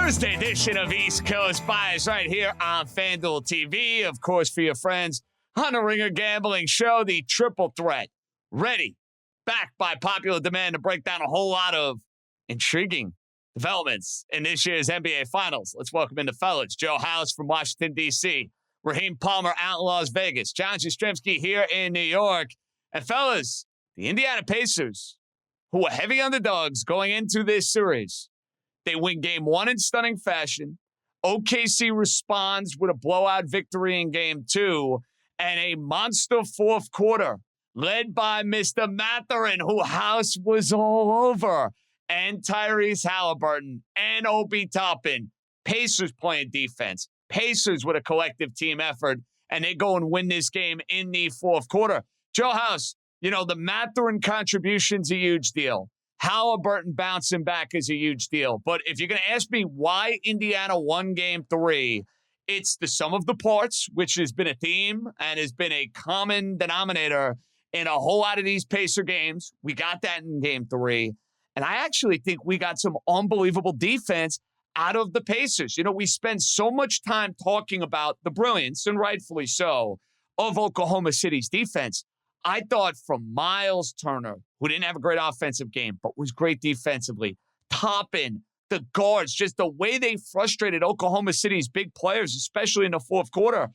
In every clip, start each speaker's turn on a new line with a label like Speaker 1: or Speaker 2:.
Speaker 1: Thursday edition of East Coast Bias right here on FanDuel TV. Of course, for your friends on the Ringer Gambling Show, the triple threat. Ready, backed by popular demand to break down a whole lot of intriguing developments in this year's NBA Finals. Let's welcome in the fellas. Joe House from Washington, D.C., Raheem Palmer out in Las Vegas, John Jastrzemski here in New York. And fellas, the Indiana Pacers, who were heavy underdogs going into this series, they win game one in stunning fashion. OKC responds with a blowout victory in game two and a monster fourth quarter led by Mr. Mathurin, who House was all over, and Tyrese Halliburton and Obi Toppin. Pacers playing defense. Pacers with a collective team effort, and they go and win this game in the fourth quarter. Joe House, you know, the Mathurin contribution's a huge deal. Halliburton bouncing back is a huge deal. But if you're going to ask me why Indiana won game three, it's the sum of the parts, which has been a theme and has been a common denominator in a whole lot of these Pacer games. We got that in game three. And I actually think we got some unbelievable defense out of the Pacers. You know, we spend so much time talking about the brilliance, and rightfully so, of Oklahoma City's defense. I thought from Miles Turner, who didn't have a great offensive game, but was great defensively, Toppin, the guards, just the way they frustrated Oklahoma City's big players, especially in the fourth quarter.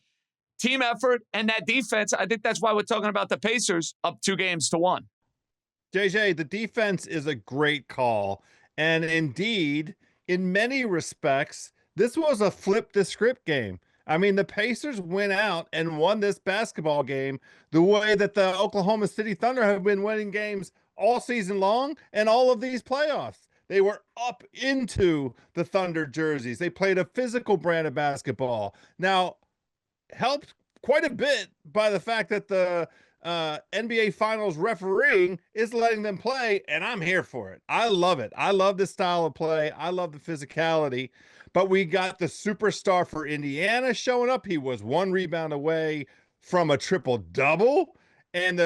Speaker 1: Team effort and that defense, I think that's why we're talking about the Pacers up 2-1.
Speaker 2: JJ, the defense is a great call. And indeed, in many respects, this was a flip the script game. I mean, the Pacers went out and won this basketball game the way that the Oklahoma City Thunder have been winning games all season long and all of these playoffs. They were up into the Thunder jerseys. They played a physical brand of basketball. Now, helped quite a bit by the fact that the NBA Finals refereeing is letting them play, and I'm here for it. I love it. I love this style of play. I love the physicality. But we got the superstar for Indiana showing up. He was one rebound away from a triple-double, and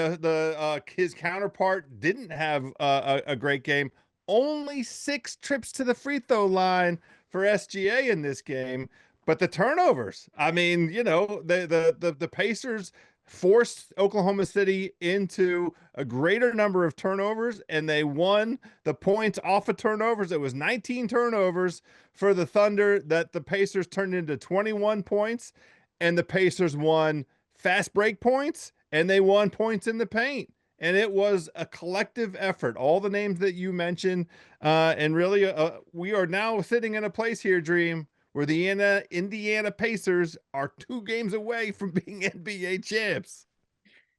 Speaker 2: his counterpart didn't have a great game. Only 6 trips to the free throw line for SGA in this game. But the turnovers, I mean, you know, the Pacers forced Oklahoma City into a greater number of turnovers, and they won the points off of turnovers. It was 19 turnovers for the Thunder that the Pacers turned into 21 points, and the Pacers won fast break points, and they won points in the paint. And it was a collective effort, all the names that you mentioned. And really, we are now sitting in a place here, Dream, where the Indiana Pacers are 2 games away from being NBA champs.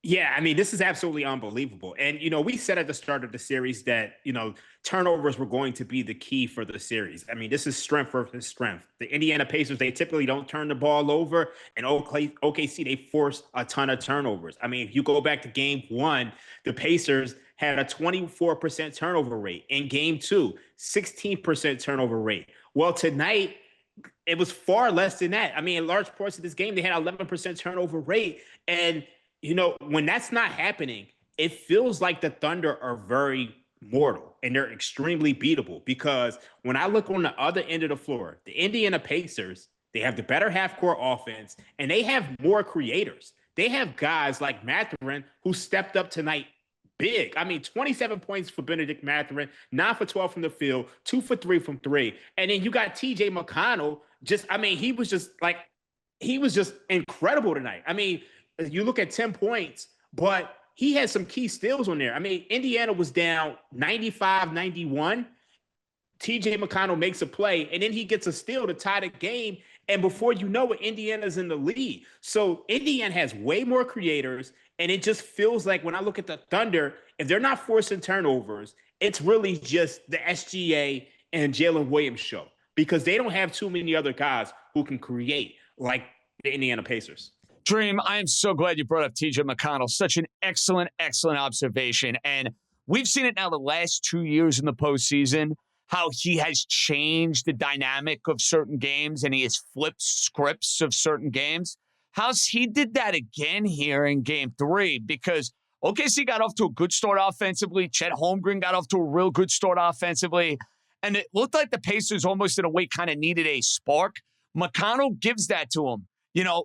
Speaker 3: Yeah, I mean, this is absolutely unbelievable. And, you know, we said at the start of the series that, you know, turnovers were going to be the key for the series. I mean, this is strength versus strength. The Indiana Pacers, they typically don't turn the ball over. And OKC, they force a ton of turnovers. I mean, if you go back to game one, the Pacers had a 24% turnover rate. In game two, 16% turnover rate. Well, tonight, it was far less than that. I mean, in large parts of this game, they had 11% turnover rate. And, you know, when that's not happening, it feels like the Thunder are very mortal and they're extremely beatable, because when I look on the other end of the floor, the Indiana Pacers, they have the better half-court offense and they have more creators. They have guys like Mathurin who stepped up tonight big. I mean, 27 points for Benedict Mathurin, 9 for 12 from the field, 2 for 3 from 3. And then you got TJ McConnell. He was just incredible tonight. I mean, you look at 10 points, but he had some key steals on there. I mean, Indiana was down 95-91. TJ McConnell makes a play, and then he gets a steal to tie the game. And before you know it, Indiana's in the lead. So Indiana has way more creators, and it just feels like when I look at the Thunder, if they're not forcing turnovers, it's really just the SGA and Jalen Williams show, because they don't have too many other guys who can create like the Indiana Pacers.
Speaker 1: Dream, I am so glad you brought up TJ McConnell. Such an excellent, excellent observation. And we've seen it now the last 2 years in the postseason, how he has changed the dynamic of certain games and he has flipped scripts of certain games. He did that again here in game 3, because OKC got off to a good start offensively. Chet Holmgren got off to a real good start offensively. And it looked like the Pacers almost in a way kind of needed a spark. McConnell gives that to him.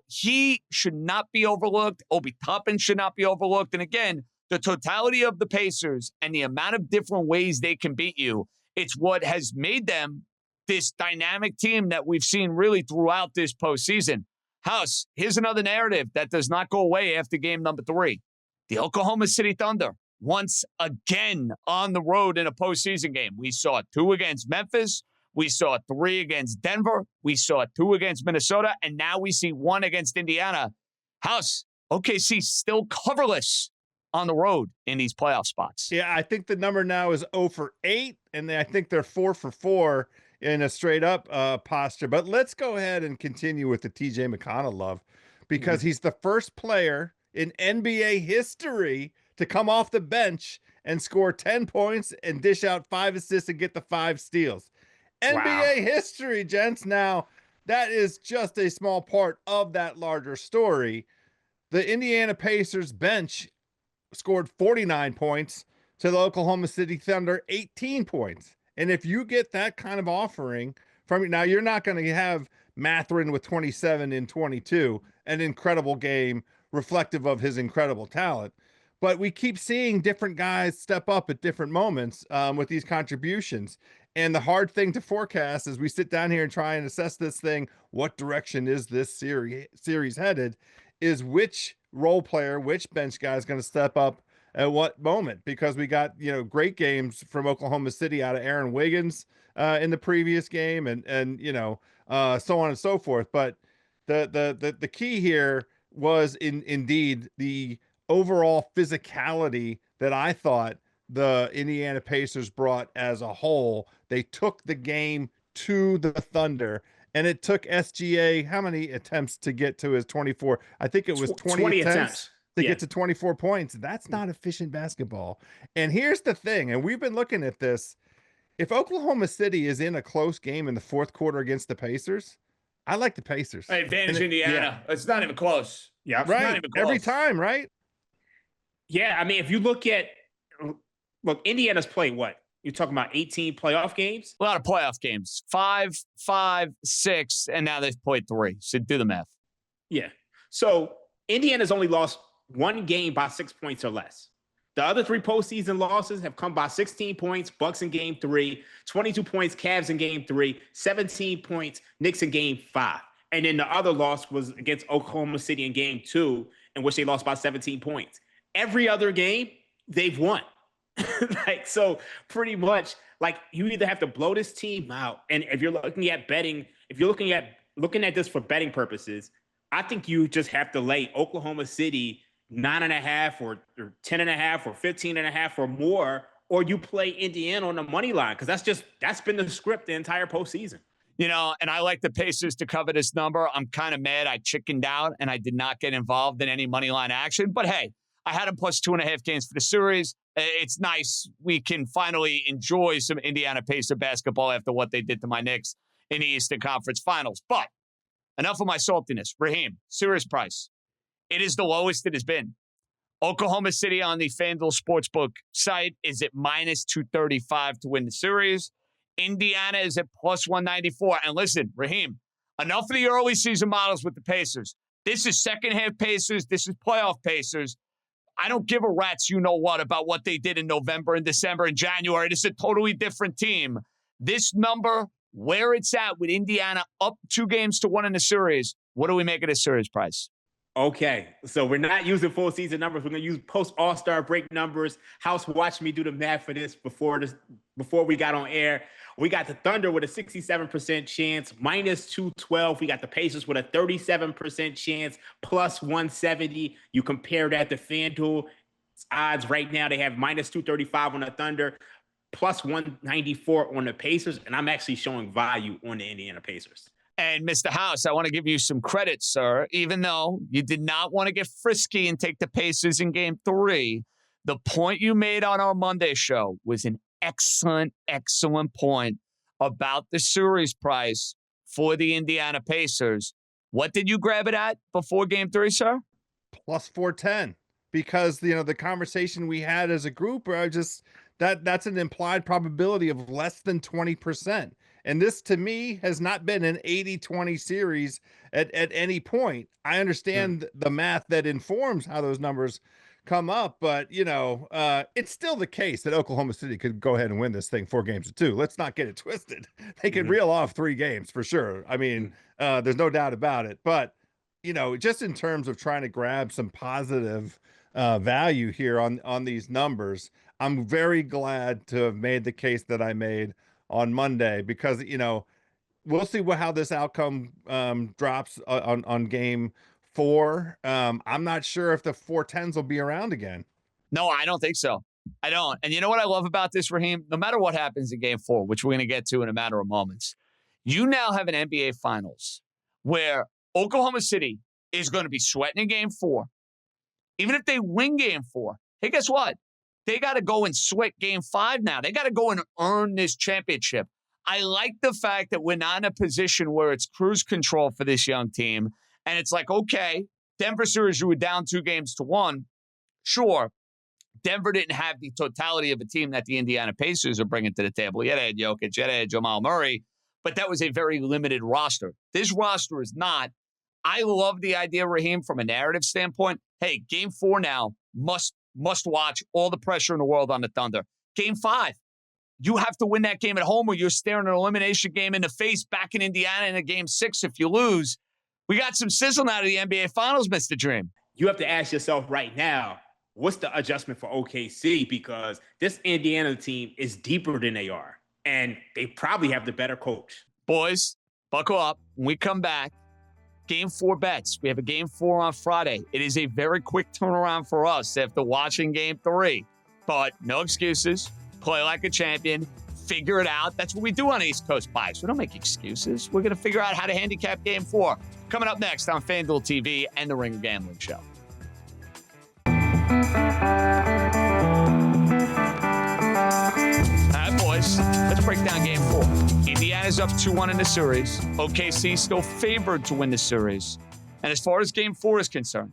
Speaker 1: He should not be overlooked. Obi Toppin should not be overlooked. And again, the totality of the Pacers and the amount of different ways they can beat you, it's what has made them this dynamic team that we've seen really throughout this postseason. House, here's another narrative that does not go away after game number 3. The Oklahoma City Thunder, once again on the road in a postseason game. We saw 2 against Memphis. We saw 3 against Denver. We saw 2 against Minnesota. And now we see 1 against Indiana. House, OKC still coverless on the road in these playoff spots.
Speaker 2: Yeah, I think the number now is 0 for 8, and I think they're 4 for 4 in a straight up posture. But let's go ahead and continue with the TJ McConnell love, because he's the first player in NBA history to come off the bench and score 10 points and dish out 5 assists and get the 5 steals. NBA history, gents. Now, that is just a small part of that larger story. The Indiana Pacers bench scored 49 points to the Oklahoma City Thunder 18 points. And if you get that kind of offering from, now you're not going to have Mathurin with 27 and 22, an incredible game reflective of his incredible talent. But we keep seeing different guys step up at different moments with these contributions. And the hard thing to forecast as we sit down here and try and assess this thing, what direction is this series headed, is which role player, which bench guy is going to step up at what moment, because we got, great games from Oklahoma City out of Aaron Wiggins in the previous game and so on and so forth. But the key here was indeed the overall physicality that I thought the Indiana Pacers brought as a whole. They took the game to the Thunder, and it took SGA how many attempts to get to his 24? I think it was 20 attempts to get to 24 points. That's not efficient basketball. And here's the thing, and we've been looking at this. If Oklahoma City is in a close game in the fourth quarter against the Pacers, I like the Pacers.
Speaker 1: Advantage Indiana. Yeah. It's not even close.
Speaker 3: Yeah,
Speaker 1: right.
Speaker 3: Not
Speaker 1: even close.
Speaker 2: Every time, right?
Speaker 3: Yeah, I mean, if you look, Indiana's played what? You're talking about 18 playoff games?
Speaker 1: A lot of playoff games. 5, 6, and now they've played 3. So do the math.
Speaker 3: Yeah. So Indiana's only lost 1 game by 6 points or less. The other 3 postseason losses have come by 16 points, Bucks in game 3, 22 points, Cavs in game 3, 17 points, Knicks in game 5. And then the other loss was against Oklahoma City in game 2, in which they lost by 17 points. Every other game, they've won. So pretty much, you either have to blow this team out, and if you're looking at betting, if you're looking at this for betting purposes, I think you just have to lay Oklahoma City 9.5 or 10.5 or 15.5 or more, or you play Indiana on the money line, because that's been the script the entire postseason.
Speaker 1: And I like the Pacers to cover this number. I'm kind of mad I chickened out and I did not get involved in any money line action. But hey, I had them plus 2.5 games for the series. It's nice. We can finally enjoy some Indiana Pacer basketball after what they did to my Knicks in the Eastern Conference Finals. But enough of my saltiness. Raheem, serious price. It is the lowest it has been. Oklahoma City on the FanDuel Sportsbook site is at minus 235 to win the series. Indiana is at plus 194. And listen, Raheem, enough of the early season models with the Pacers. This is second half Pacers. This is playoff Pacers. I don't give a rat's you-know-what about what they did in November and December and January. This is a totally different team. This number, where it's at with Indiana up 2 games to 1 in the series, what do we make of this series price?
Speaker 3: Okay, so we're not using full season numbers. We're going to use post-All-Star break numbers. House watched me do the math for this before we got on air. We got the Thunder with a 67% chance, minus 212. We got the Pacers with a 37% chance, plus 170. You compare that to FanDuel odds right now. They have minus 235 on the Thunder, plus 194 on the Pacers. And I'm actually showing value on the Indiana Pacers.
Speaker 1: And Mr. House, I want to give you some credit, sir. Even though you did not want to get frisky and take the Pacers in game 3, the point you made on our Monday show was an excellent point about the series price for the Indiana Pacers. What did you grab it at before game 3, sir?
Speaker 2: Plus 410. Because, the conversation we had as a group, that's an implied probability of less than 20%. And this to me has not been an 80-20 series at any point. I understand the math that informs how those numbers come up, but it's still the case that Oklahoma City could go ahead and win this thing 4-2. Let's not get it twisted. They could reel off 3 games for sure. I mean, there's no doubt about it. But just in terms of trying to grab some positive value here on these numbers, I'm very glad to have made the case that I made on Monday, because we'll see how this outcome drops on game 4. I'm not sure if the 4-10s will be around again.
Speaker 1: No, I don't think so. I don't. And you know what I love about this, Raheem? No matter what happens in game 4, which we're going to get to in a matter of moments, you now have an NBA Finals where Oklahoma City is going to be sweating in game 4. Even if they win game 4, hey, guess what? They got to go and sweat game 5 now. They got to go and earn this championship. I like the fact that we're not in a position where it's cruise control for this young team. And it's like, okay, Denver series, you were down 2-1. Sure, Denver didn't have the totality of a team that the Indiana Pacers are bringing to the table. Yeah, they had Jokic, yeah, they had Jamal Murray, but that was a very limited roster. This roster is not. I love the idea, Raheem, from a narrative standpoint. Hey, game 4 now must watch, all the pressure in the world on the Thunder. Game 5, you have to win that game at home, or you're staring an elimination game in the face back in Indiana in a game 6 if you lose. We got some sizzle out of the NBA Finals, Mr. Dream.
Speaker 3: You have to ask yourself right now, what's the adjustment for OKC? Because this Indiana team is deeper than they are, and they probably have the better coach.
Speaker 1: Boys, buckle up. When we come back, game 4 bets. We have a game 4 on Friday. It is a very quick turnaround for us after watching game 3. But no excuses. Play like a champion. Figure it out. That's what we do on East Coast Bias. We don't make excuses. We're going to figure out how to handicap game 4. Coming up next on FanDuel TV and the Ringer Gambling Show. All right, boys. Let's break down game 4. Indiana's up 2-1 in the series. OKC still favored to win the series. And as far as game 4 is concerned,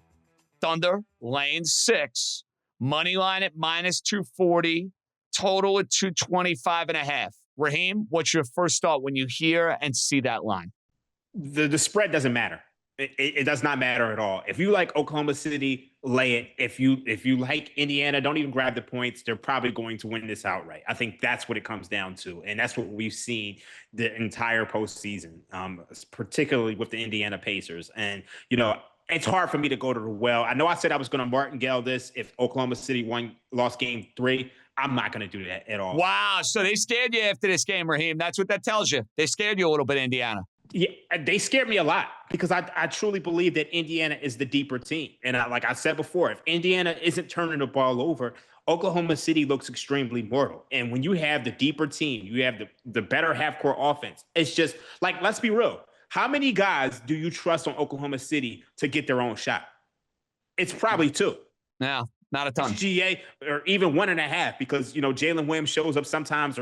Speaker 1: Thunder laying 6, money line at -240, total at 225.5. Raheem, what's your first thought when you hear and see that line?
Speaker 3: The spread doesn't matter. It does not matter at all. If you like Oklahoma City, lay it. If you like Indiana, don't even grab the points. They're probably going to win this outright. I think that's what it comes down to, and that's what we've seen the entire postseason, particularly with the Indiana Pacers. And it's hard for me to go to the well. I know I said I was going to martingale this if Oklahoma City lost game 3. I'm not going to do that at all.
Speaker 1: Wow, so they scared you after this game, Raheem. That's what that tells you. They scared you a little bit, Indiana.
Speaker 3: Yeah, they scared me a lot because I truly believe that Indiana is the deeper team. And like I said before, if Indiana isn't turning the ball over, Oklahoma City looks extremely mortal. And when you have the deeper team, you have the better half-court offense. It's just like, let's be real. How many guys do you trust on Oklahoma City to get their own shot? It's probably 2.
Speaker 1: No, not a ton.
Speaker 3: GA, or even 1.5, because Jalen Williams shows up sometimes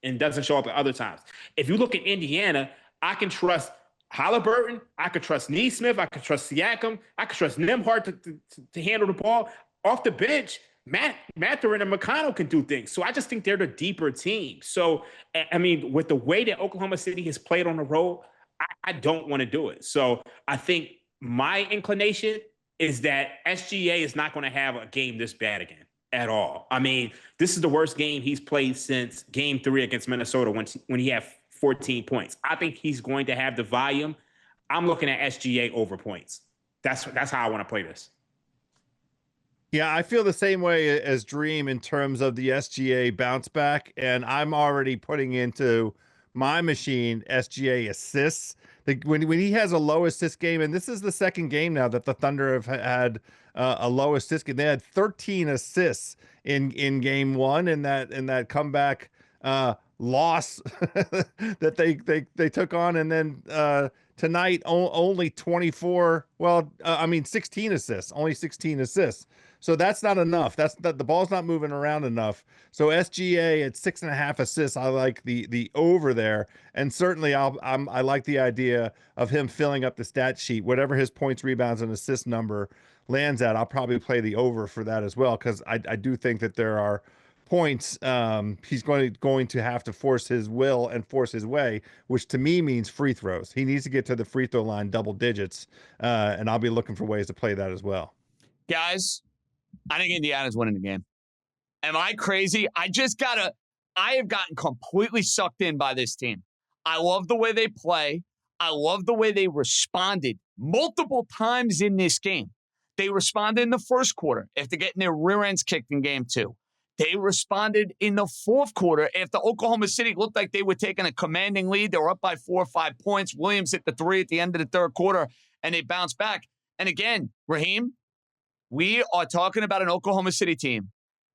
Speaker 3: and doesn't show up at other times. If you look at Indiana, I can trust Halliburton. I could trust Neesmith. I could trust Siakam. I could trust Nembhard to handle the ball. Off the bench, Mathurin and McConnell can do things. So I just think they're the deeper team. So, I mean, with the way that Oklahoma City has played on the road, I don't want to do it. So I think my inclination is that SGA is not going to have a game this bad again at all. I mean, this is the worst game he's played since game 3 against Minnesota when he had 14 points. I think he's going to have the volume. I'm looking at SGA over points. That's how I want to play this.
Speaker 2: Yeah, I feel the same way as Dream in terms of the SGA bounce back, and I'm already putting into my machine SGA assists. When he has a low assist game, and this is the second game now that the Thunder have had a low assist game. They had 13 assists in game 1 in that comeback loss that they took on, and then tonight only 24. 16 assists, only 16 assists. So that's not enough. The ball's not moving around enough. So SGA at 6.5 assists, I like the over there, and certainly I like the idea of him filling up the stat sheet. Whatever his points, rebounds, and assist number lands at, I'll probably play the over for that as well, because I do think that there are points, he's going to have to force his will and force his way, which to me means free throws. He needs to get to the free throw line double digits, and I'll be looking for ways to play that as well.
Speaker 1: Guys, I think Indiana's winning the game. Am I crazy? I have gotten completely sucked in by this team. I love the way they play. I love the way they responded multiple times in this game. They responded in the first quarter after getting their rear ends kicked in game 2. They responded in the fourth quarter after Oklahoma City looked like they were taking a commanding lead. They were up by 4 or 5 points. Williams hit the 3 at the end of the third quarter, and they bounced back. And again, Raheem, we are talking about an Oklahoma City team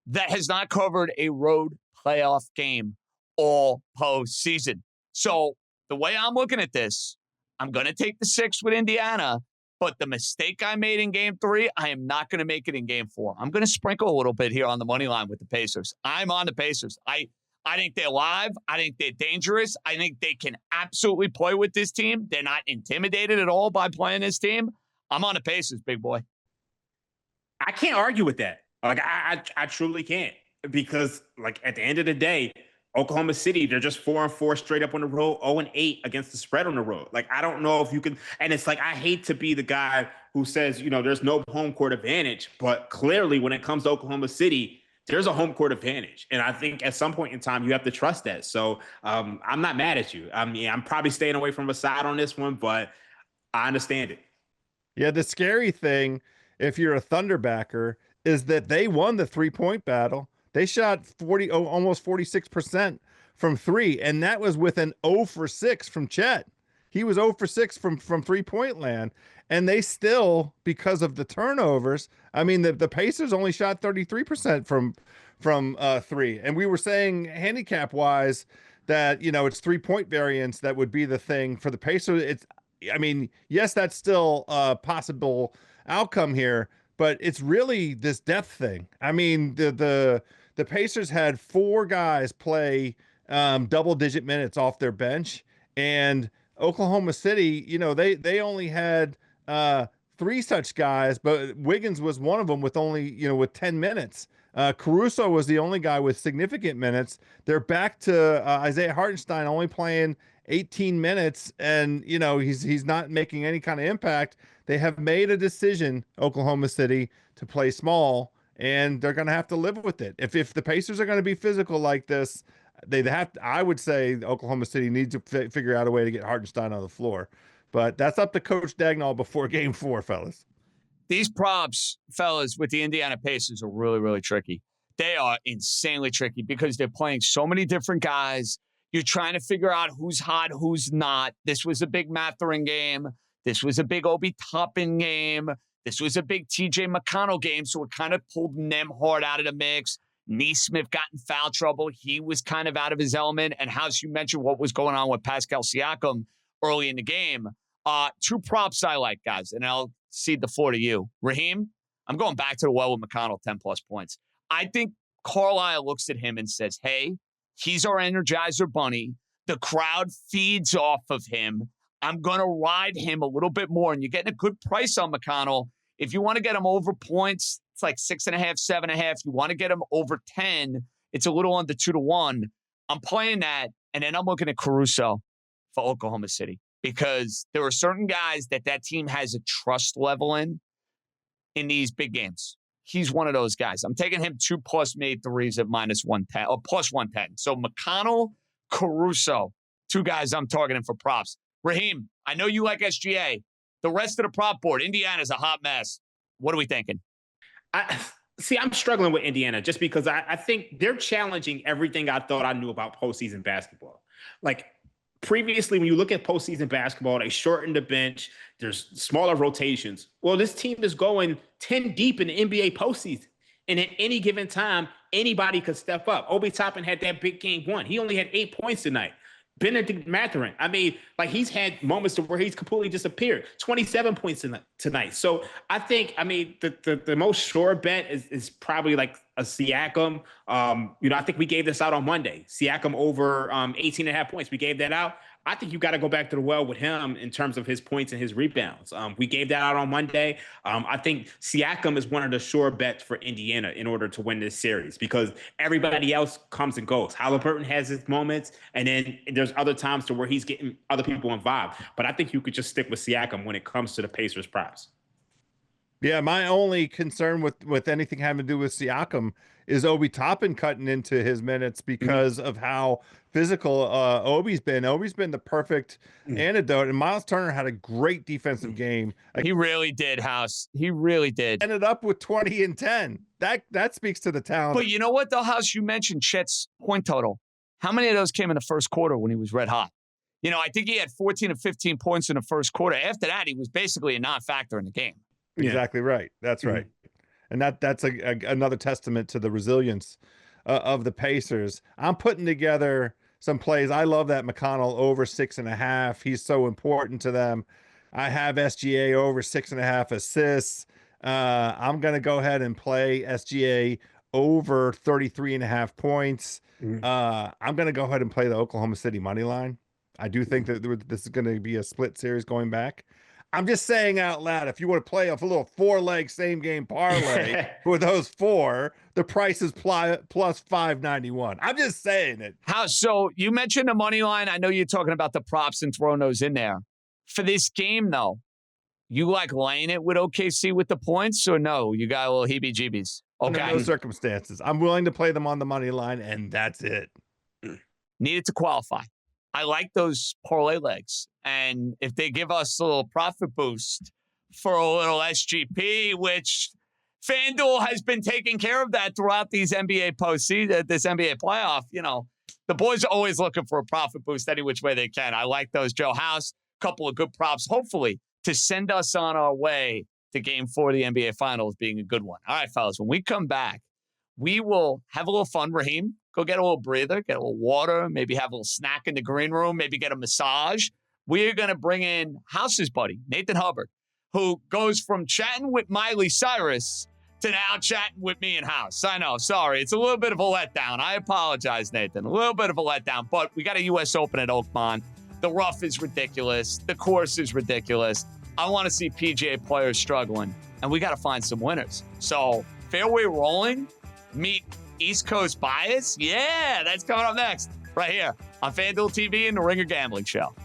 Speaker 1: that has not covered a road playoff game all postseason. So the way I'm looking at this, I'm going to take the 6 with Indiana, but the mistake I made in game 3, I am not going to make it in game 4. I'm going to sprinkle a little bit here on the money line with the Pacers. I'm on the Pacers. I think they're live. I think they're dangerous. I think they can absolutely play with this team. They're not intimidated at all by playing this team. I'm on the Pacers, big boy.
Speaker 3: I can't argue with that. Like I truly can't, because like at the end of the day, Oklahoma City, they're just 4-4 straight up on the road, 0-8 against the spread on the road. Like, I don't know if you can, and it's like, I hate to be the guy who says, there's no home court advantage, but clearly when it comes to Oklahoma City, there's a home court advantage. And I think at some point in time, you have to trust that. So I'm not mad at you. I mean, I'm probably staying away from a side on this one, but I understand it.
Speaker 2: Yeah, the scary thing, if you're a Thunderbacker, is that they won the 3-point battle. They shot almost 46% from 3, and that was with an 0 for 6 from Chet. He was 0 for 6 from 3-point land, and they still, because of the turnovers, I mean, the Pacers only shot 33% from 3, and we were saying handicap-wise that, it's 3-point variance that would be the thing for the Pacers. Yes, that's still a possible outcome here, but it's really this depth thing. I mean, the Pacers had 4 guys play double-digit minutes off their bench, and Oklahoma City, they only had 3 such guys, but Wiggins was one of them with only, with 10 minutes. Caruso was the only guy with significant minutes. They're back to Isaiah Hartenstein only playing 18 minutes, and he's not making any kind of impact. They have made a decision, Oklahoma City, to play small, and they're going to have to live with it. If the Pacers are going to be physical like this, I would say Oklahoma City needs to figure out a way to get Hartenstein on the floor. But that's up to Coach Dagnall before game 4, fellas.
Speaker 1: These props, fellas, with the Indiana Pacers are really, really tricky. They are insanely tricky because they're playing so many different guys. You're trying to figure out who's hot, who's not. This was a big Mathurin game. This was a big Obi Toppin game. This was a big TJ McConnell game, so it kind of pulled Nembhard out of the mix. Neesmith got in foul trouble. He was kind of out of his element. And House, you mentioned what was going on with Pascal Siakam early in the game. 2 props I like, guys, and I'll cede the floor to you. Raheem, I'm going back to the well with McConnell, 10-plus points. I think Carlisle looks at him and says, hey, he's our Energizer Bunny. The crowd feeds off of him. I'm going to ride him a little bit more, and you're getting a good price on McConnell. If you want to get him over points, it's like 6.5, 7.5. You want to get him over 10, it's a little under 2-1. I'm playing that, and then I'm looking at Caruso for Oklahoma City because there are certain guys that team has a trust level in these big games. He's one of those guys. I'm taking him 2+ made threes at -110 or +110. So McConnell, Caruso, 2 guys I'm targeting for props. Raheem, I know you like SGA. The rest of the prop board, Indiana's a hot mess. What are we thinking?
Speaker 3: I'm struggling with Indiana just because I think they're challenging everything I thought I knew about postseason basketball. Like previously, when you look at postseason basketball, they shorten the bench. There's smaller rotations. Well, this team is going 10 deep in the NBA postseason. And at any given time, anybody could step up. Obi Toppin had that big game 1. He only had 8 points tonight. Benedict Mathurin, he's had moments to where he's completely disappeared. 27 points tonight. So I think, the most sure bet is probably like a Siakam. I think we gave this out on Monday. Siakam over 18.5 points. We gave that out. I think you got to go back to the well with him in terms of his points and his rebounds. We gave that out on Monday. I think Siakam is one of the sure bets for Indiana in order to win this series because everybody else comes and goes. Halliburton has his moments, and then there's other times to where he's getting other people involved. But I think you could just stick with Siakam when it comes to the Pacers props.
Speaker 2: Yeah, my only concern with anything having to do with Siakam is Obi Toppin cutting into his minutes because of how physical Obi's been. Obi's been the perfect antidote, and Miles Turner had a great defensive game.
Speaker 1: He really did, House. He really did.
Speaker 2: Ended up with 20 and 10. That speaks to the talent.
Speaker 1: But you know what, though, House? You mentioned Chet's point total. How many of those came in the first quarter when he was red hot? You know, I think he had 14 or 15 points in the first quarter. After that, he was basically a non-factor in the game.
Speaker 2: Exactly right. That's right. And that's another testament to the resilience of the Pacers. I'm putting together some plays. I love that McConnell over 6.5. He's so important to them. I have SGA over 6.5 assists. I'm going to go ahead and play SGA over 33.5 points. I'm going to go ahead and play the Oklahoma City money line. I do think that this is going to be a split series going back. I'm just saying out loud, if you want to play a little 4-leg same game parlay with those four, the price is plus 591. I'm just saying it.
Speaker 1: So you mentioned the money line. I know you're talking about the props and throwing those in there. For this game, though, you like laying it with OKC with the points, or no? You got a little heebie-jeebies. Okay.
Speaker 2: Under no circumstances. I'm willing to play them on the money line, and that's it.
Speaker 1: Needed to qualify. I like those parlay legs. And if they give us a little profit boost for a little SGP, which FanDuel has been taking care of that throughout these NBA postseason, this NBA playoff, you know, the boys are always looking for a profit boost any which way they can. I like those. Joe House, couple of good props, hopefully, to send us on our way to Game 4 of the NBA Finals being a good one. All right, fellas, when we come back, we will have a little fun. Raheem, go get a little breather, get a little water, maybe have a little snack in the green room, maybe get a massage. We're going to bring in House's buddy, Nathan Hubbard, who goes from chatting with Miley Cyrus to now chatting with me and House. I know, sorry. It's a little bit of a letdown. I apologize, Nathan. A little bit of a letdown, but we got a U.S. Open at Oakmont. The rough is ridiculous. The course is ridiculous. I want to see PGA players struggling, and we got to find some winners. So, fairway rolling, meet East Coast bias. Yeah, that's coming up next, right here on FanDuel TV and the Ringer Gambling Show.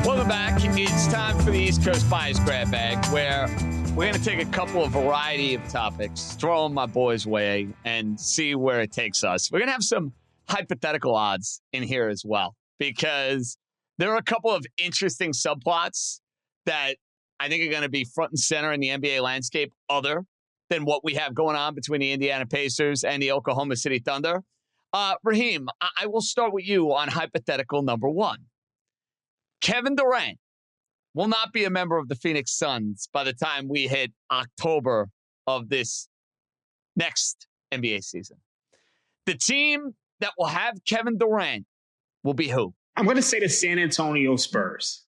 Speaker 1: Welcome back. It's time for the East Coast Bias Grab Bag, where we're going to take a couple of variety of topics, throw them my boys' way, and see where it takes us. We're going to have some hypothetical odds in here as well, because there are a couple of interesting subplots that I think are going to be front and center in the NBA landscape other than what we have going on between the Indiana Pacers and the Oklahoma City Thunder. Raheem, I will start with you on hypothetical number one. Kevin Durant will not be a member of the Phoenix Suns by the time we hit October of this next NBA season. The team that will have Kevin Durant will be who?
Speaker 3: I'm going to say the San Antonio Spurs.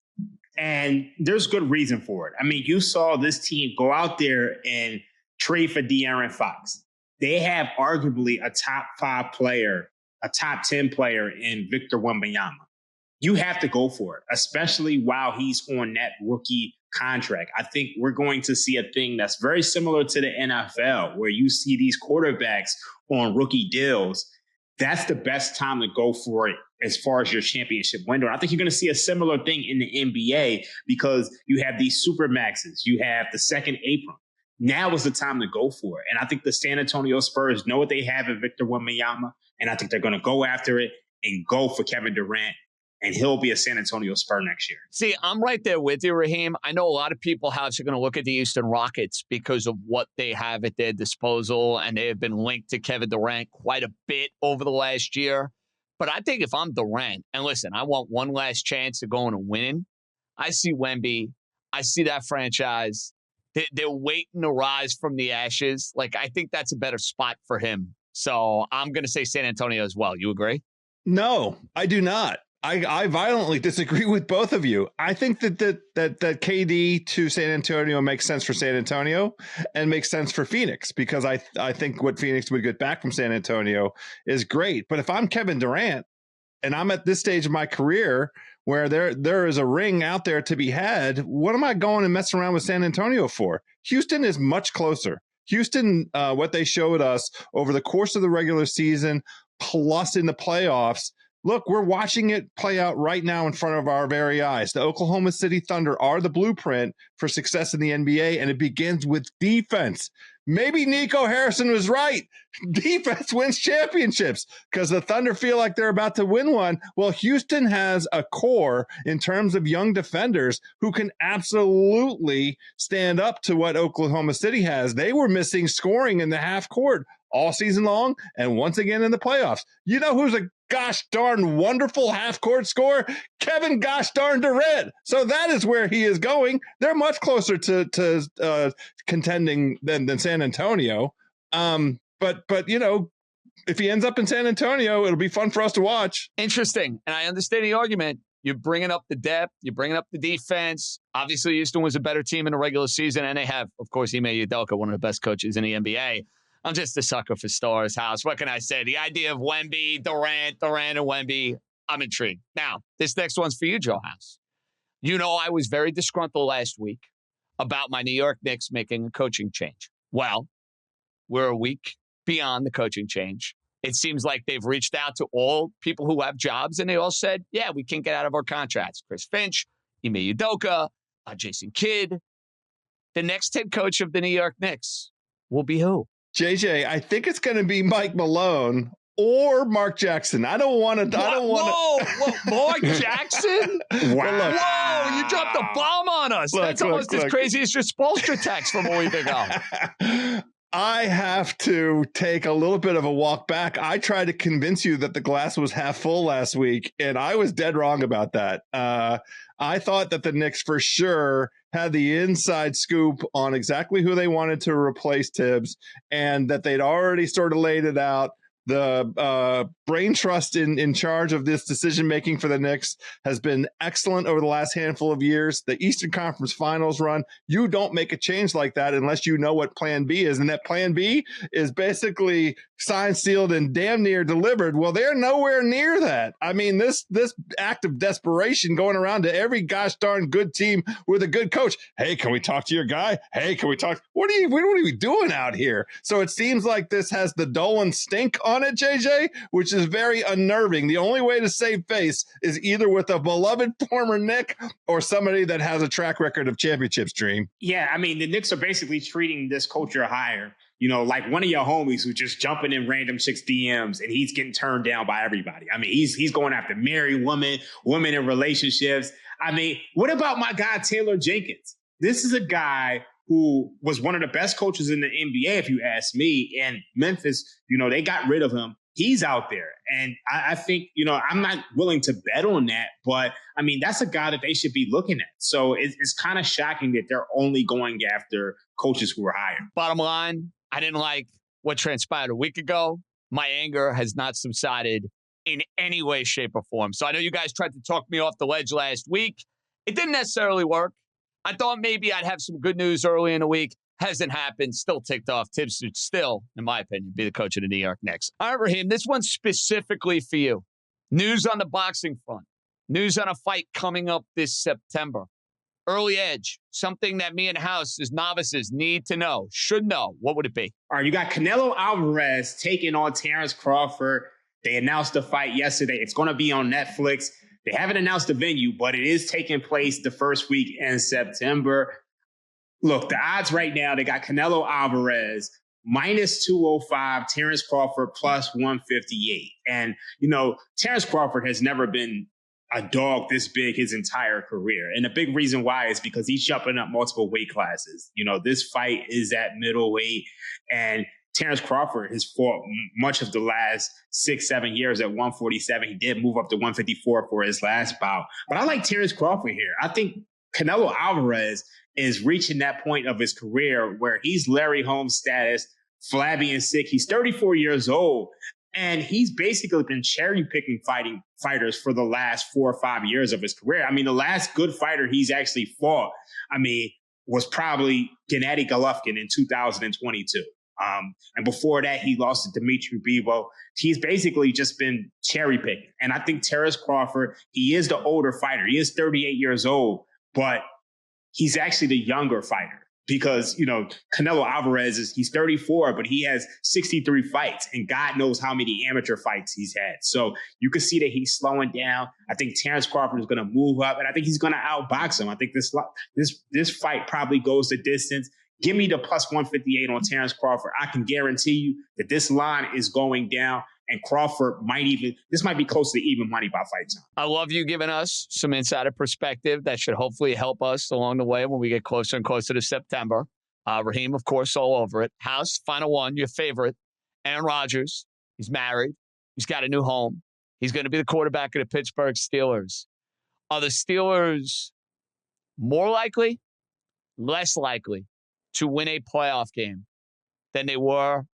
Speaker 3: And there's good reason for it. I mean, you saw this team go out there and trade for De'Aaron Fox. They have arguably a top 5 player, a top 10 player in Victor Wembanyama. You have to go for it, especially while he's on that rookie contract. I think we're going to see a thing that's very similar to the NFL, where you see these quarterbacks on rookie deals. That's the best time to go for it as far as your championship window. And I think you're going to see a similar thing in the NBA because you have these super maxes. You have the second apron. Now is the time to go for it. And I think the San Antonio Spurs know what they have in Victor Wembanyama, and I think they're going to go after it and go for Kevin Durant, and he'll be a San Antonio Spur next year.
Speaker 1: See, I'm right there with you, Raheem. I know a lot of people are going to look at the Houston Rockets because of what they have at their disposal, and they have been linked to Kevin Durant quite a bit over the last year. But I think if I'm Durant, and listen, I want one last chance of going and winning, I see Wemby. I see that franchise. They're waiting to rise from the ashes. Like, I think that's a better spot for him. So I'm going to say San Antonio as well. You agree?
Speaker 2: No, I do not. I violently disagree with both of you. I think that KD to San Antonio makes sense for San Antonio and makes sense for Phoenix, because I think what Phoenix would get back from San Antonio is great. But if I'm Kevin Durant and I'm at this stage of my career where there is a ring out there to be had, what am I going and messing around with San Antonio for? Houston is much closer. Houston, what they showed us over the course of the regular season, plus in the playoffs, look, we're watching it play out right now in front of our very eyes. The Oklahoma City Thunder are the blueprint for success in the NBA, and it begins with defense. Maybe Nico Harrison was right. Defense wins championships, because the Thunder feel like they're about to win one. Well, Houston has a core in terms of young defenders who can absolutely stand up to what Oklahoma City has. They were missing scoring in the half court all season long, and once again in the playoffs. You know who's a gosh darn wonderful half-court scorer? Kevin gosh darn Durant. So that is where he is going. They're much closer to contending than San Antonio. But you know, if he ends up in San Antonio, it'll be fun for us to watch.
Speaker 1: Interesting. And I understand the argument. You're bringing up the depth. You're bringing up the defense. Obviously, Houston was a better team in the regular season, and they have, of course, Ime Udoka, one of the best coaches in the NBA. I'm just a sucker for stars, House. What can I say? The idea of Wemby, Durant, and Wemby, I'm intrigued. Now, this next one's for you, Joe House. You know, I was very disgruntled last week about my New York Knicks making a coaching change. Well, we're a week beyond the coaching change. It seems like they've reached out to all people who have jobs, and they all said, yeah, we can't get out of our contracts. Chris Finch, Ime Udoka, Jason Kidd. The next head coach of the New York Knicks will be who?
Speaker 2: JJ, I think it's going to be Mike Malone or Mark Jackson. I don't want to.
Speaker 1: Whoa, Mark Jackson?
Speaker 3: Wow.
Speaker 1: Whoa, you dropped a bomb on us. That's almost as crazy as your Spoelstra text from a week ago.
Speaker 2: I have to take a little bit of a walk back. I tried to convince you that the glass was half full last week, and I was dead wrong about that. I thought that the Knicks for sure had the inside scoop on exactly who they wanted to replace Tibbs, and that they'd already sort of laid it out. The brain trust in charge of this decision-making for the Knicks has been excellent over the last handful of years. The Eastern Conference Finals run, you don't make a change like that unless you know what Plan B is. And that Plan B is basically signed, sealed, and damn near delivered. Well, they're nowhere near that. I mean, this act of desperation going around to every gosh darn good team with a good coach. Hey, can we talk to your guy? Hey, can we talk? What are you doing out here? So it seems like this has the Dolan stink on it, JJ, which is very unnerving. The only way to save face is either with a beloved former Knick or somebody that has a track record of championships, Dream.
Speaker 3: Yeah, I mean, the Knicks are basically treating this culture hire, you know, like one of your homies who's just jumping in random chicks DMs and he's getting turned down by everybody. I mean, he's going after married women in relationships. I mean, what about my guy, Taylor Jenkins? This is a guy who was one of the best coaches in the NBA, if you ask me. And Memphis, you know, they got rid of him. He's out there. And I think, you know, I'm not willing to bet on that. But, I mean, that's a guy that they should be looking at. So it's kind of shocking that they're only going after coaches who were hired.
Speaker 1: Bottom line, I didn't like what transpired a week ago. My anger has not subsided in any way, shape, or form. So I know you guys tried to talk me off the ledge last week. It didn't necessarily work. I thought maybe I'd have some good news early in the week. Hasn't happened. Still ticked off. Tibbs should still, in my opinion, be the coach of the New York Knicks. All right, Raheem, this one's specifically for you. News on the boxing front. News on a fight coming up this September. Early edge. Something that me and House as novices need to know, should know. What would it be?
Speaker 3: All right, you got Canelo Alvarez taking on Terrence Crawford. They announced the fight yesterday. It's going to be on Netflix. They haven't announced the venue, but it is taking place the first week in September. Look, the odds right now, they got Canelo Alvarez minus 205, Terrence Crawford plus 158. And, you know, Terrence Crawford has never been a dog this big his entire career. And the big reason why is because he's jumping up multiple weight classes. You know, this fight is at middleweight, and Terrence Crawford has fought much of the last 6-7 years at 147. He did move up to 154 for his last bout. But I like Terrence Crawford here. I think Canelo Alvarez is reaching that point of his career where he's Larry Holmes status, flabby and sick. He's 34 years old. And he's basically been cherry picking fighters for the last 4 or 5 years of his career. I mean, the last good fighter he's actually fought, was probably Gennady Golovkin in 2022. And before that, he lost to Dimitri Bivol. He's basically just been cherry picking. And I think Terrence Crawford, he is the older fighter. He is 38 years old, but he's actually the younger fighter. Because, Canelo Alvarez he's 34, but he has 63 fights and God knows how many amateur fights he's had. So you can see that he's slowing down. I think Terrence Crawford is going to move up and I think he's going to outbox him. I think this fight probably goes the distance. Give me the plus 158 on Terrence Crawford. I can guarantee you that this line is going down. And Crawford this might be close to even money by fight time.
Speaker 1: I love you giving us some insider perspective that should hopefully help us along the way when we get closer and closer to September. Raheem, of course, all over it. House, final one, your favorite. Aaron Rodgers, he's married. He's got a new home. He's going to be the quarterback of the Pittsburgh Steelers. Are the Steelers more likely, less likely to win a playoff game than they were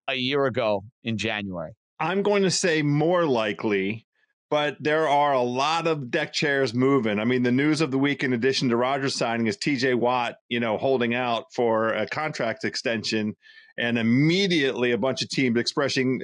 Speaker 1: a year ago in January?
Speaker 2: I'm going to say more likely, but there are a lot of deck chairs moving. I mean, the news of the week, in addition to Rodgers signing, is TJ Watt, holding out for a contract extension, and immediately a bunch of teams expressing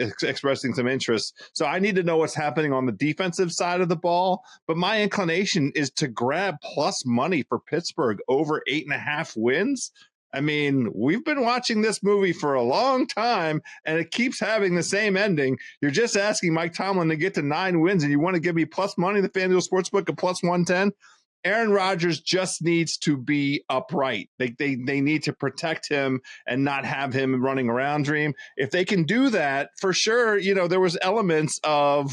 Speaker 2: some interest. So I need to know what's happening on the defensive side of the ball. But my inclination is to grab plus money for Pittsburgh over 8.5 wins. I mean, we've been watching this movie for a long time, and it keeps having the same ending. You're just asking Mike Tomlin to get to 9 wins, and you want to give me plus money in the FanDuel Sportsbook at plus 110? Aaron Rodgers just needs to be upright. They need to protect him and not have him running around Dream. If they can do that, for sure, there was elements of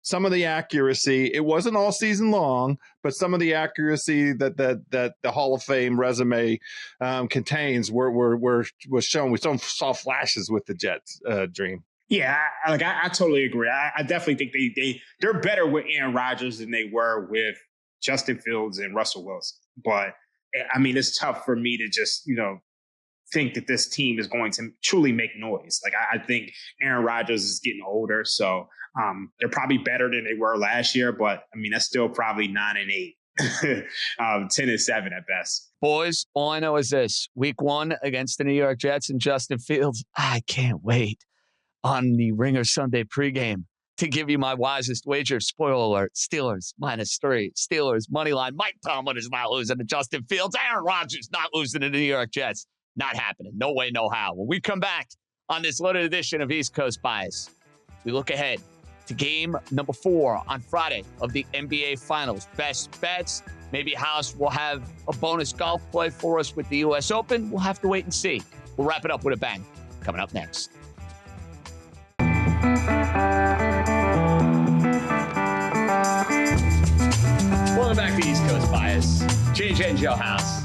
Speaker 2: some of the accuracy. It wasn't all season long, but some of the accuracy that the Hall of Fame resume contains was shown. We saw flashes with the Jets, Dream.
Speaker 3: Yeah, I totally agree. I definitely think they're better with Aaron Rodgers than they were with Justin Fields and Russell Wilson. But it's tough for me to just, think that this team is going to truly make noise. I think Aaron Rodgers is getting older. So they're probably better than they were last year. But that's still probably 9-8, 10-7 at best.
Speaker 1: Boys, all I know is this: Week 1 against the New York Jets and Justin Fields. I can't wait on the Ringer Sunday pregame to give you my wisest wager. Spoiler alert: Steelers -3. Steelers money line. Mike Tomlin is not losing to Justin Fields. Aaron Rodgers not losing to the New York Jets. Not happening. No way, no how. When we come back on this loaded edition of East Coast Bias, we look ahead to game number 4 on Friday of the NBA Finals. Best bets. Maybe House will have a bonus golf play for us with the U.S. Open. We'll have to wait and see. We'll wrap it up with a bang. Coming up next. Welcome back to East Coast Bias. JJ and Joe House.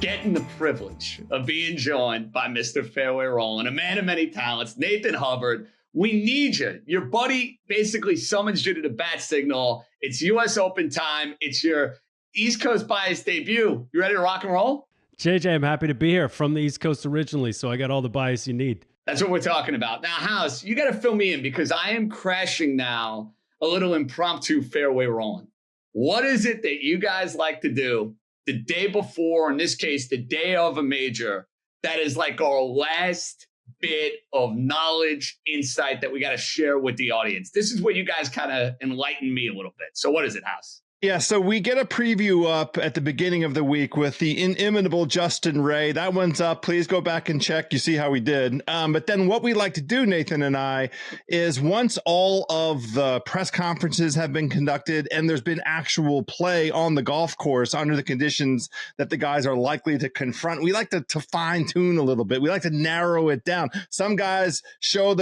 Speaker 1: Getting the privilege of being joined by Mr. Fairway Rolling, a man of many talents, Nathan Hubbard. We need you. Your buddy basically summons you to the bat signal. It's U.S. Open time. It's your East Coast Bias debut. You ready to rock and roll?
Speaker 4: JJ, I'm happy to be here. From the East Coast originally, so I got all the bias you need.
Speaker 1: That's what we're talking about. Now, House, you got to fill me in because I am crashing now a little impromptu fairway rolling. What is it that you guys like to do the day before, in this case, the day of a major, that is like our last bit of knowledge, insight that we got to share with the audience? This is where you guys kind of enlighten me a little bit. So what is it, House?
Speaker 2: Yeah, so we get a preview up at the beginning of the week with the inimitable Justin Ray. That one's up. Please go back and check. You see how we did. But then what we like to do, Nathan and I, is once all of the press conferences have been conducted and there's been actual play on the golf course under the conditions that the guys are likely to confront, we like to fine tune a little bit. We like to narrow it down. Some guys reveal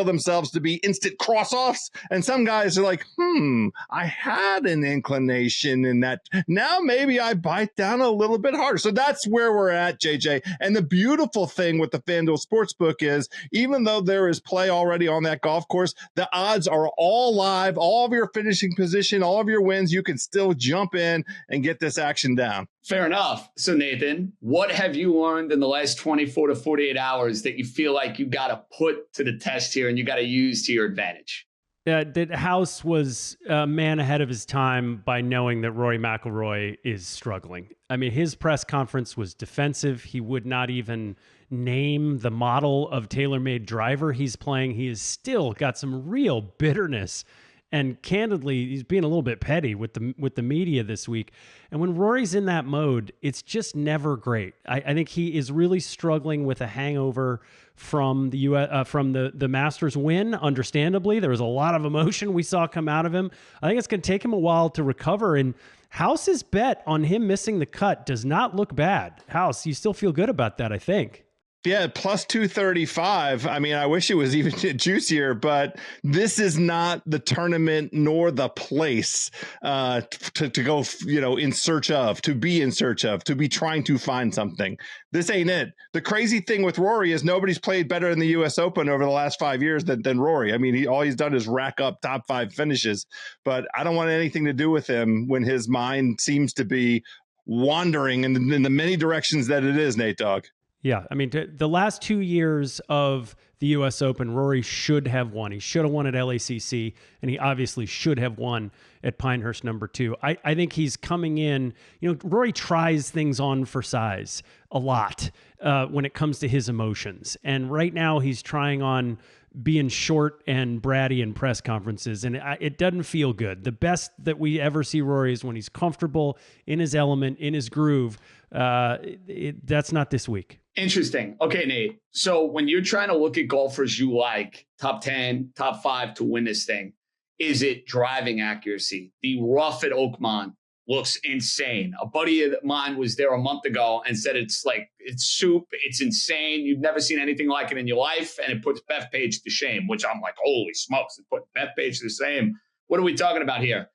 Speaker 2: themselves to be instant cross-offs, and some guys are like, I had an inclination and that now maybe I bite down a little bit harder. So that's where we're at, JJ. And the beautiful thing with the FanDuel Sportsbook is even though there is play already on that golf course, the odds are all live, all of your finishing position, all of your wins, you can still jump in and get this action down.
Speaker 1: Fair enough. So, Nathan, what have you learned in the last 24 to 48 hours that you feel like you got to put to the test here and you got to use to your advantage?
Speaker 4: That House was a man ahead of his time by knowing that Rory McIlroy is struggling. I mean, his press conference was defensive. He would not even name the model of tailor-made driver he's playing. He has still got some real bitterness. And candidly, he's being a little bit petty with the media this week. And when Rory's in that mode, it's just never great. I think he is really struggling with a hangover from the Masters win. Understandably, there was a lot of emotion we saw come out of him. I think it's going to take him a while to recover. And House's bet on him missing the cut does not look bad. House, you still feel good about that, I think.
Speaker 2: Yeah, plus 235. I mean, I wish it was even juicier, but this is not the tournament nor the place to go, in search of, to be trying to find something. This ain't it. The crazy thing with Rory is nobody's played better in the U.S. Open over the last 5 years than Rory. I mean, all he's done is rack up top 5 finishes, but I don't want anything to do with him when his mind seems to be wandering in the many directions that it is, Nate Dogg.
Speaker 4: Yeah, I mean, the last 2 years of the U.S. Open, Rory should have won. He should have won at LACC, and he obviously should have won at Pinehurst #2. I think he's coming in. Rory tries things on for size a lot when it comes to his emotions. And right now he's trying on being short and bratty in press conferences, and it doesn't feel good. The best that we ever see Rory is when he's comfortable, in his element, in his groove. That's not this week.
Speaker 1: Interesting. Okay, Nate. So when you're trying to look at golfers you like, top 10, top 5 to win this thing, is it driving accuracy? The rough at Oakmont looks insane. A buddy of mine was there a month ago and said it's soup. It's insane. You've never seen anything like it in your life. And it puts Bethpage to shame, which I'm like, holy smokes, it put Bethpage to shame. What are we talking about here?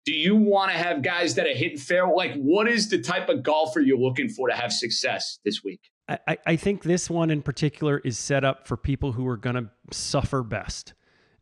Speaker 1: Do you want to have guys that are hitting fair? Like, what is the type of golfer you're looking for to have success this week?
Speaker 4: I think this one in particular is set up for people who are going to suffer best.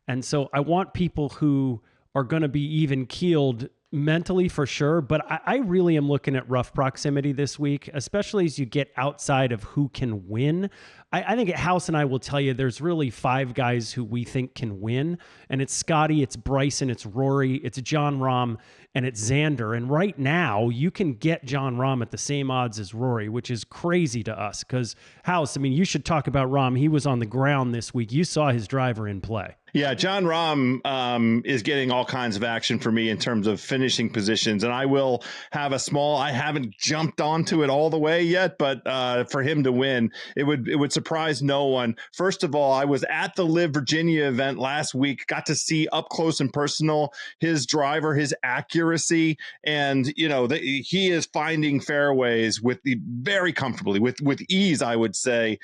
Speaker 4: And so I want people who are going to be even keeled mentally for sure, but I really am looking at rough proximity this week, especially as you get outside of who can win. I think at House and I will tell you there's really 5 guys who we think can win, and it's Scotty, it's Bryson, it's Rory, it's Jon Rahm, and it's Xander. And right now you can get Jon Rahm at the same odds as Rory, which is crazy to us because House, I mean, you should talk about Rahm. He was on the ground this week. You saw his driver in play.
Speaker 2: Yeah, Jon Rahm is getting all kinds of action for me in terms of finishing positions. And I will have I haven't jumped onto it all the way yet, but for him to win, it would surprise no one. First of all, I was at the Live Virginia event last week, got to see up close and personal his driver, his accuracy. And, he is finding fairways very comfortably, with ease, I would say.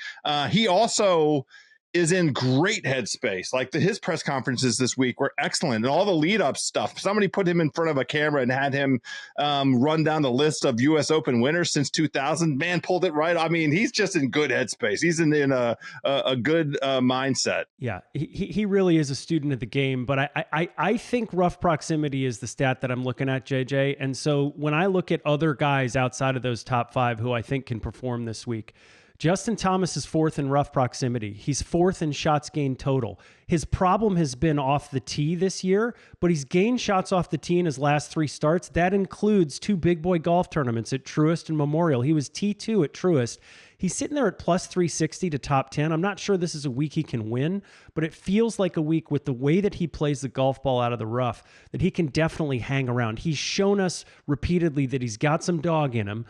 Speaker 2: He also is in great headspace. Like his press conferences this week were excellent, and all the lead up stuff. Somebody put him in front of a camera and had him run down the list of U.S. Open winners since 2000. Man, pulled it right. I mean, he's just in good headspace. He's in a good mindset.
Speaker 4: Yeah, he really is a student of the game. But I think rough proximity is the stat that I'm looking at, JJ. And so when I look at other guys outside of those top 5 who I think can perform this week, Justin Thomas is 4th in rough proximity. He's 4th in shots gained total. His problem has been off the tee this year, but he's gained shots off the tee in his last 3 starts. That includes 2 big boy golf tournaments at Truist and Memorial. He was T2 at Truist. He's sitting there at plus 360 to top 10. I'm not sure this is a week he can win, but it feels like a week with the way that he plays the golf ball out of the rough that he can definitely hang around. He's shown us repeatedly that he's got some dog in him.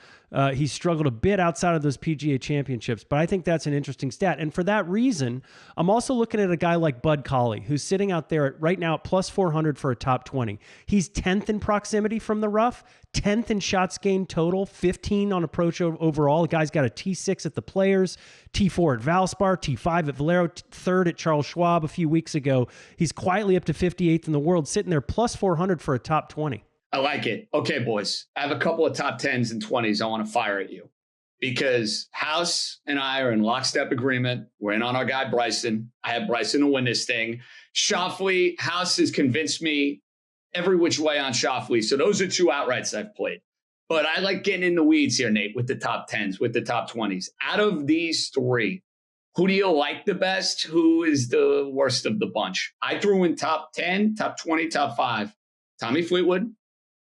Speaker 4: He's struggled a bit outside of those PGA championships, but I think that's an interesting stat. And for that reason, I'm also looking at a guy like Bud Colley, who's sitting out there right now at plus 400 for a top 20. He's 10th in proximity from the rough, 10th in shots gained total, 15 on approach overall. The guy's got a T6 at the Players, T4 at Valspar, T5 at Valero, 3rd at Charles Schwab a few weeks ago. He's quietly up to 58th in the world, sitting there plus 400 for a top 20.
Speaker 1: I like it. Okay, boys. I have a couple of top 10s and 20s I want to fire at you because House and I are in lockstep agreement. We're in on our guy, Bryson. I have Bryson to win this thing. Shoffley, House has convinced me every which way on Shoffley. So those are two outrights I've played. But I like getting in the weeds here, Nate, with the top 10s, with the top 20s. Out of these three, who do you like the best? Who is the worst of the bunch? I threw in top 10, top 20, top 5. Tommy Fleetwood,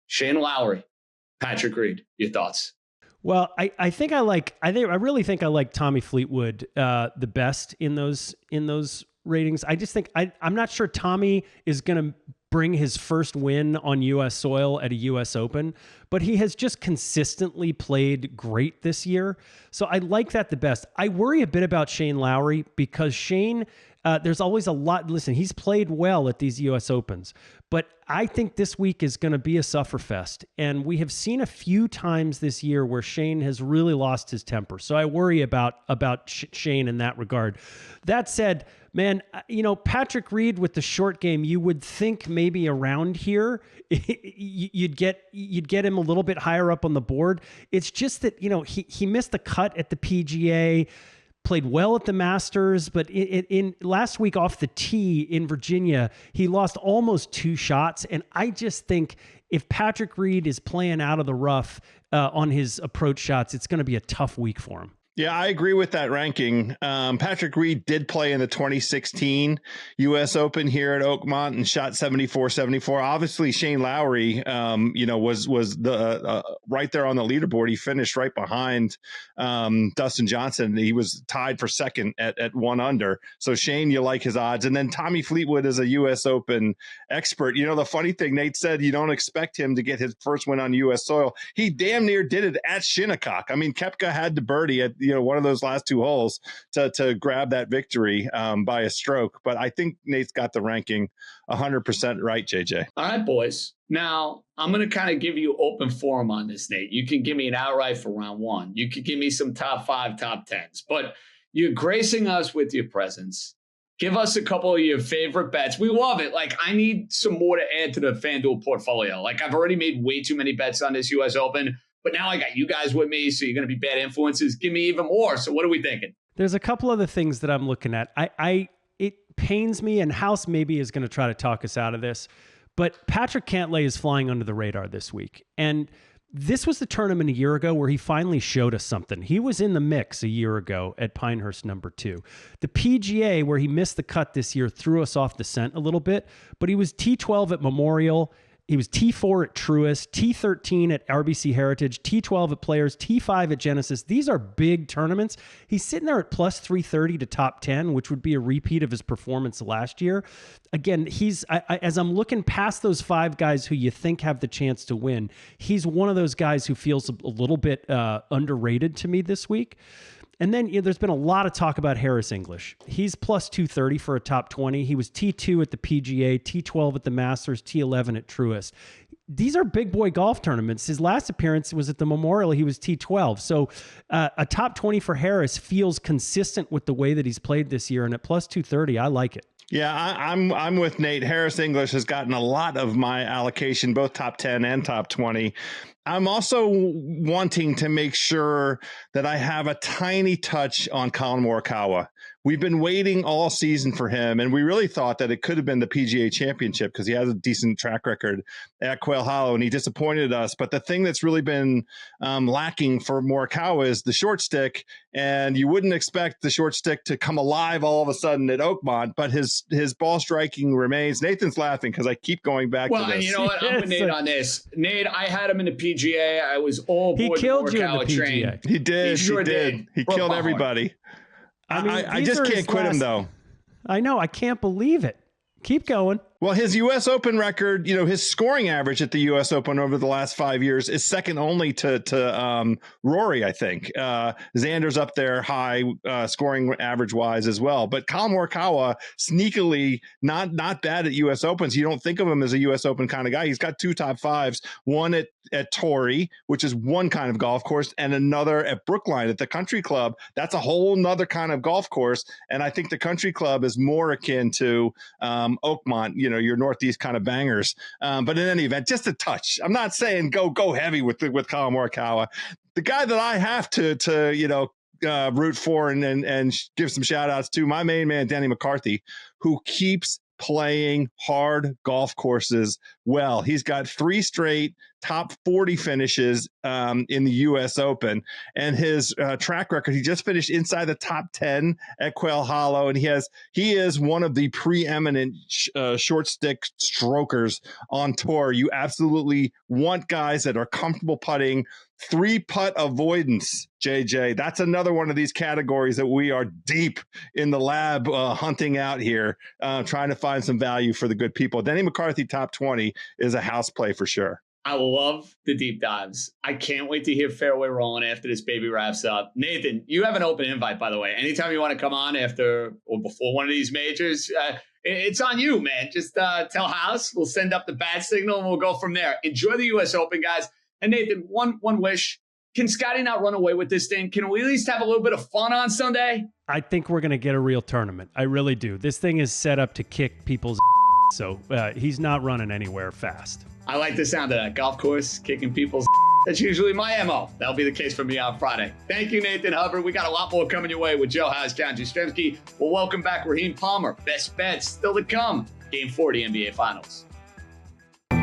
Speaker 1: Shane Lowry, Patrick Reed. Your thoughts?
Speaker 4: Well, I really think I like Tommy Fleetwood the best in those ratings. I just think I'm not sure Tommy is going to bring his first win on U.S. soil at a U.S. Open, but he has just consistently played great this year. So I like that the best. I worry a bit about Shane Lowry because Shane, there's always a lot. Listen, he's played well at these U.S. Opens, but I think this week is going to be a sufferfest. And we have seen a few times this year where Shane has really lost his temper. So I worry about Shane in that regard. That said, man, Patrick Reed with the short game, you would think maybe around here you'd get him a little bit higher up on the board. It's just that, he missed the cut at the PGA, played well at the Masters, but in last week off the tee in Virginia, he lost almost 2 shots. And I just think if Patrick Reed is playing out of the rough on his approach shots, it's going to be a tough week for him.
Speaker 2: Yeah, I agree with that ranking. Patrick Reed did play in the 2016 U.S. Open here at Oakmont and shot 74-74. Obviously, Shane Lowry, was the right there on the leaderboard. He finished right behind Dustin Johnson. He was tied for second at 1 under. So Shane, you like his odds. And then Tommy Fleetwood is a U.S. Open expert. The funny thing, Nate said you don't expect him to get his first win on U.S. soil. He damn near did it at Shinnecock. I mean, Koepka had to birdie at one of those last 2 holes to grab that victory by a stroke. But I think Nate's got the ranking 100% right, JJ.
Speaker 1: All right, boys. Now, I'm going to kind of give you open forum on this, Nate. You can give me an outright for round 1. You could give me some top 5, top 10s. But you're gracing us with your presence. Give us a couple of your favorite bets. We love it. Like, I need some more to add to the FanDuel portfolio. Like, I've already made way too many bets on this U.S. Open. But now I got you guys with me, so you're going to be bad influences. Give me even more. So what are we thinking?
Speaker 4: There's a couple other things that I'm looking at. It pains me, and House maybe is going to try to talk us out of this, but Patrick Cantlay is flying under the radar this week. And this was the tournament a year ago where he finally showed us something. He was in the mix a year ago at Pinehurst #2. The PGA, where he missed the cut this year, threw us off the scent a little bit, but he was T12 at Memorial. He was T4 at Truist, T13 at RBC Heritage, T12 at Players, T5 at Genesis. These are big tournaments. He's sitting there at plus 330 to top 10, which would be a repeat of his performance last year. Again, as I'm looking past those 5 guys who you think have the chance to win, he's one of those guys who feels a little bit underrated to me this week. And then there's been a lot of talk about Harris English. He's plus 230 for a top 20. He was T2 at the PGA, T12 at the Masters, T11 at Truist. These are big boy golf tournaments. His last appearance was at the Memorial. He was T12. So a top 20 for Harris feels consistent with the way that he's played this year. And at plus 230, I like it.
Speaker 2: Yeah, I'm with Nate. Harris English has gotten a lot of my allocation, both top 10 and top 20. I'm also wanting to make sure that I have a tiny touch on Colin Morikawa. We've been waiting all season for him, and we really thought that it could have been the PGA Championship because he has a decent track record at Quail Hollow, and he disappointed us. But the thing that's really been lacking for Morikawa is the short stick, and you wouldn't expect the short stick to come alive all of a sudden at Oakmont, but his ball striking remains. Nathan's laughing because I keep going back to this.
Speaker 1: Well, you know what? I'm with Nate on this. Nate, I had him in the PGA. I was all aboard
Speaker 4: he killed
Speaker 1: the
Speaker 4: you in the
Speaker 1: Morikawa
Speaker 4: PGA.
Speaker 1: train.
Speaker 2: He did.
Speaker 1: He sure did.
Speaker 2: He killed everybody. I just can't quit him, though.
Speaker 4: I know. I can't believe it. Keep going.
Speaker 2: Well, his U.S. Open record, his scoring average at the U.S. Open over the last 5 years is second only to Rory, I think. Xander's up there high scoring average wise as well. But Colin Morikawa, sneakily not bad at U.S. Opens. You don't think of him as a U.S. Open kind of guy. He's got 2 top 5s, one at Torrey, which is one kind of golf course, and another at Brookline at the Country Club. That's a whole nother kind of golf course. And I think the Country Club is more akin to Oakmont, your Northeast kind of bangers. But in any event, just a touch. I'm not saying go heavy with Colin Morikawa. The guy that I have to root for and give some shout outs to, my main man, Danny McCarthy, who keeps playing hard golf courses well. He's got 3 straight top 40 finishes in the U.S. Open, and his track record, he just finished inside the top 10 at Quail Hollow, and he is one of the preeminent short stick strokers on tour. You absolutely want guys that are comfortable putting. 3-putt avoidance, JJ. That's another one of these categories that we are deep in the lab hunting out here, trying to find some value for the good people. Denny McCarthy top 20 is a house play for sure.
Speaker 1: I love the deep dives. I can't wait to hear Fairway Rolling after this baby wraps up. Nathan, you have an open invite, by the way. Anytime you want to come on after or before one of these majors, it's on you, man. Just tell House. We'll send up the bat signal and we'll go from there. Enjoy the U.S. Open, guys. And Nathan, one wish. Can Scotty not run away with this thing? Can we at least have a little bit of fun on Sunday?
Speaker 4: I think we're going to get a real tournament. I really do. This thing is set up to kick people's so he's not running anywhere fast.
Speaker 1: I like the sound of that. Golf course, kicking people's That's usually my MO. That'll be the case for me on Friday. Thank you, Nathan Hubbard. We got a lot more coming your way with Joe House, John Jastrzemski. We'll welcome back Raheem Palmer. Best bets still to come. Game 4 of the NBA Finals. All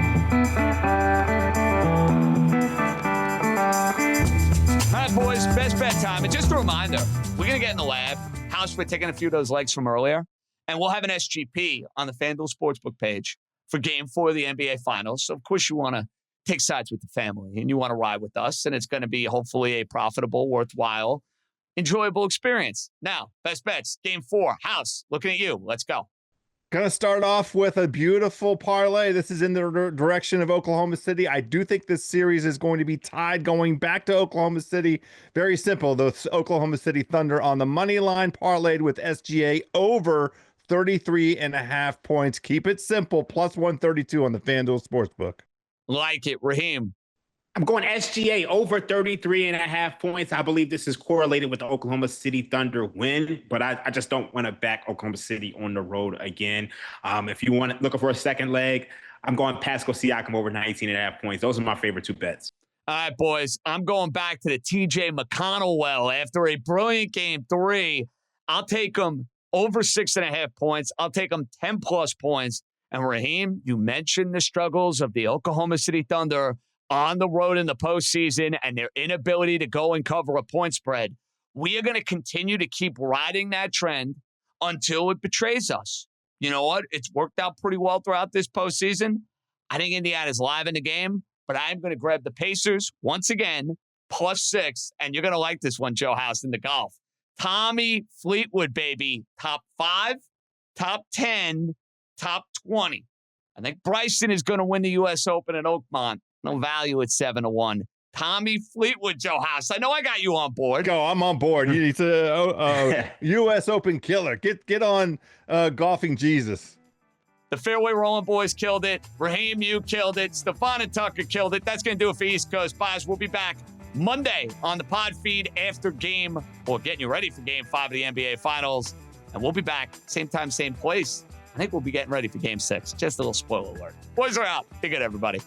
Speaker 1: right, boys, best bet time. And just a reminder, we're going to get in the lab. House, we're taking a few of those legs from earlier. And we'll have an SGP on the FanDuel Sportsbook page for Game 4 of the NBA Finals. So, of course, you want to take sides with the family and you want to ride with us. And it's going to be hopefully a profitable, worthwhile, enjoyable experience. Now, best bets, Game 4. House, looking at you. Let's go.
Speaker 2: Going to start off with a beautiful parlay. This is in the direction of Oklahoma City. I do think this series is going to be tied going back to Oklahoma City. Very simple. The Oklahoma City Thunder on the money line parlayed with SGA over 33.5 points. Keep it simple. Plus 132 on the FanDuel Sportsbook.
Speaker 1: Like it, Raheem.
Speaker 3: I'm going SGA over 33.5 points. I believe this is correlated with the Oklahoma City Thunder win, but I just don't want to back Oklahoma City on the road again. If you want looking for a second leg, I'm going Pascal Siakam over 19.5 points. Those are my favorite two bets.
Speaker 1: All right, boys. I'm going back to the TJ McConnell well. After a brilliant Game 3, I'll take him over 6.5 points. I'll take him 10-plus points. And Raheem, you mentioned the struggles of the Oklahoma City Thunder on the road in the postseason and their inability to go and cover a point spread. We are going to continue to keep riding that trend until it betrays us. You know what? It's worked out pretty well throughout this postseason. I think Indiana's live in the game, but I'm going to grab the Pacers once again, +6. And you're going to like this one, Joe House, in the golf. Tommy Fleetwood, baby. Top 5, top 10, top 20. I think Bryson is going to win the U.S. Open at Oakmont. No value at 7-1. Tommy Fleetwood, Joe House. I know I got you on board.
Speaker 2: Go, I'm on board. He's a U.S. Open killer. Get on golfing Jesus.
Speaker 1: The Fairway Rolling Boys killed it. Raheem, you killed it. Stefan and Tucker killed it. That's going to do it for East Coast Bias. We'll be back Monday on the pod feed after getting you ready for Game 5 of the NBA Finals. And we'll be back same time, same place. I think we'll be getting ready for Game 6. Just a little spoiler alert. Boys are out. Be good, everybody.